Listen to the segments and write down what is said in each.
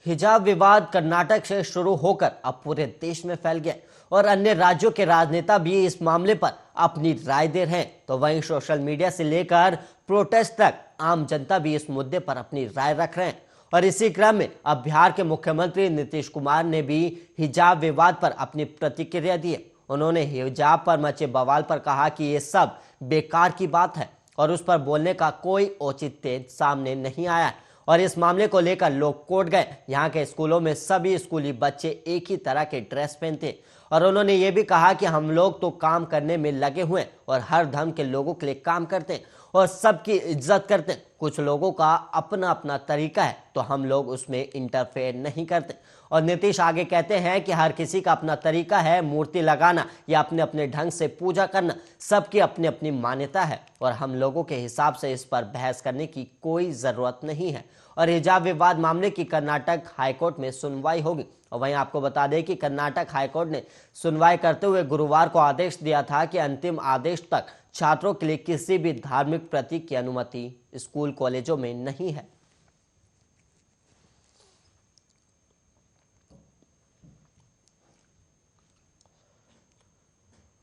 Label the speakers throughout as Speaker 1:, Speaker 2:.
Speaker 1: हिजाब विवाद कर्नाटक से शुरू होकर अब पूरे देश में फैल गया और अन्य राज्यों के राजनेता भी इस मामले पर अपनी राय दे रहे हैं। तो वहीं सोशल मीडिया से लेकर प्रोटेस्ट तक आम जनता भी इस मुद्दे पर अपनी राय रख रहे हैं। और इसी क्रम में अब बिहार के मुख्यमंत्री नीतीश कुमार ने भी हिजाब विवाद पर अपनी प्रतिक्रिया दी है। उन्होंने हिजाब पर मचे बवाल पर कहा कि ये सब बेकार की बात है और उस पर बोलने का कोई औचित्य सामने नहीं आया है। और इस मामले को लेकर लोग कोर्ट गए। यहाँ के स्कूलों में सभी स्कूली बच्चे एक ही तरह के ड्रेस पहनते हैं और उन्होंने ये भी कहा कि हम लोग तो काम करने में लगे हुए हैं और हर धर्म के लोगों के लिए काम करते हैं और सबकी इज्जत करते हैं। कुछ लोगों का अपना अपना तरीका है तो हम लोग उसमें इंटरफेयर नहीं करते। और नीतीश आगे कहते हैं कि हर किसी का अपना तरीका है, मूर्ति लगाना या अपने अपने ढंग से पूजा करना, सबकी अपनी अपनी मान्यता है और हम लोगों के हिसाब से इस पर बहस करने की कोई जरूरत नहीं है। और हिजाब विवाद मामले की कर्नाटक हाईकोर्ट में सुनवाई होगी। और वहीं आपको बता दें कि कर्नाटक हाईकोर्ट ने सुनवाई करते हुए गुरुवार को आदेश दिया था कि अंतिम आदेश तक छात्रों के लिए किसी भी धार्मिक प्रतीक की अनुमति स्कूल कॉलेजों में नहीं है।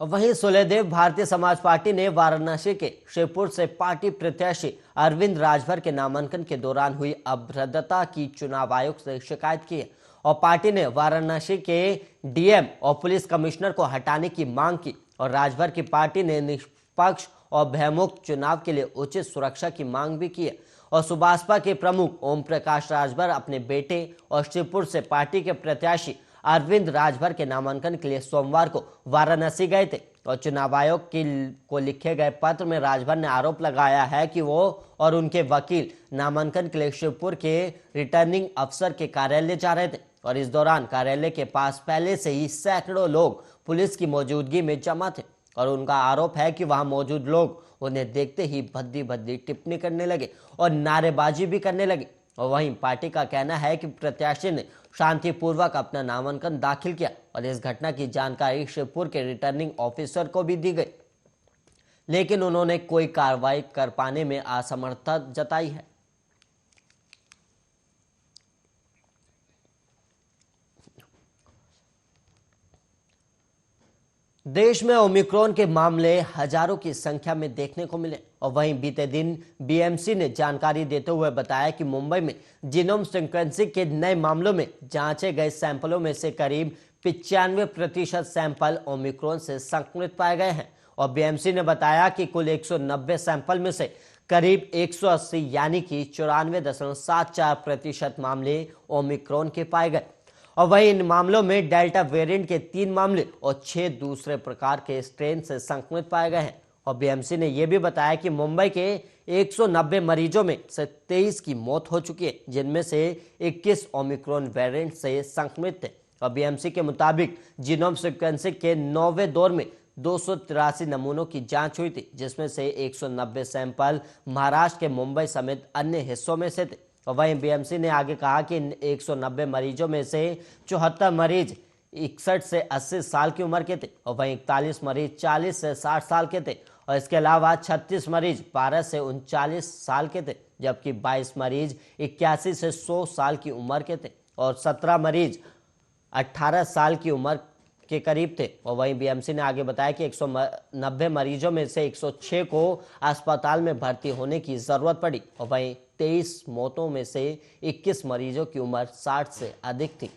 Speaker 1: वहीं सुलेदेव भारतीय समाज पार्टी ने वाराणसी के शिवपुर से पार्टी प्रत्याशी अरविंद राजभर के नामांकन के दौरान हुई अभद्रता की चुनाव आयोग से शिकायत की है और पार्टी ने वाराणसी के डीएम और पुलिस कमिश्नर को हटाने की मांग की। और राजभर की पार्टी ने निष्पक्ष और भयमुक्त चुनाव के लिए उचित सुरक्षा की मांग भी की है। और सुभाषपा के प्रमुख ओम प्रकाश राजभर अपने बेटे और शिवपुर से पार्टी के प्रत्याशी अरविंद राजभर के नामांकन के लिए सोमवार को वाराणसी गए थे। और चुनाव आयोग को लिखे गए पत्र में राजभर ने आरोप लगाया है कि वो और उनके वकील नामांकन के लिए शिवपुर के रिटर्निंग अफसर के कार्यालय जा रहे थे और इस दौरान कार्यालय के पास पहले से ही सैकड़ों लोग पुलिस की मौजूदगी में जमा थे। और उनका आरोप है कि वहां मौजूद लोग उन्हें देखते ही भद्दी भद्दी टिप्पणी करने लगे और नारेबाजी भी करने लगे। और वहीं पार्टी का कहना है कि प्रत्याशी ने शांतिपूर्वक अपना नामांकन दाखिल किया और इस घटना की जानकारी शिवपुर के रिटर्निंग ऑफिसर को भी दी गई, लेकिन उन्होंने कोई कार्रवाई कर पाने में असमर्थता जताई है। देश में ओमिक्रॉन के मामले हजारों की संख्या में देखने को मिले और वहीं बीते दिन बीएमसी ने जानकारी देते हुए बताया कि मुंबई में जीनोम सीक्वेंसिंग के नए मामलों में जांचे गए सैंपलों में से करीब 95% सैंपल ओमिक्रॉन से संक्रमित पाए गए हैं। और बीएमसी ने बताया कि कुल 190 सैंपल में से करीब 180 यानी कि 94.74% मामले ओमिक्रॉन के पाए गए। और वहीं इन मामलों में डेल्टा वेरिएंट के 3 मामले और 6 दूसरे प्रकार के स्ट्रेन से संक्रमित पाए गए हैं। और बीएमसी ने यह भी बताया कि मुंबई के 190 मरीजों में से 23 की मौत हो चुकी है, जिनमें से 21 ओमिक्रॉन वेरिएंट से संक्रमित थे। और बीएमसी के मुताबिक जीनोम सीक्वेंसिंग के 9वें दौर में 283 नमूनों की जांच हुई थी, जिसमें से 190 सैंपल महाराष्ट्र के मुंबई समेत अन्य हिस्सों में से थे। और वहीं बीएमसी ने आगे कहा कि इन 190 मरीजों में से 74 मरीज 61 से 80 साल की उम्र के थे और वहीं 41 मरीज 40 से 60 साल के थे। और इसके अलावा 36 मरीज 12 से 39 साल के थे, जबकि 22 मरीज 81 से 100 साल की उम्र के थे और 17 मरीज 18 साल की उम्र के करीब थे। और वहीं बीएमसी ने आगे बताया कि 190 मरीजों में से 106 को अस्पताल में भर्ती होने की जरूरत पड़ी और वहीं 23 मौतों में से 21 मरीजों की उम्र 60 से अधिक थी।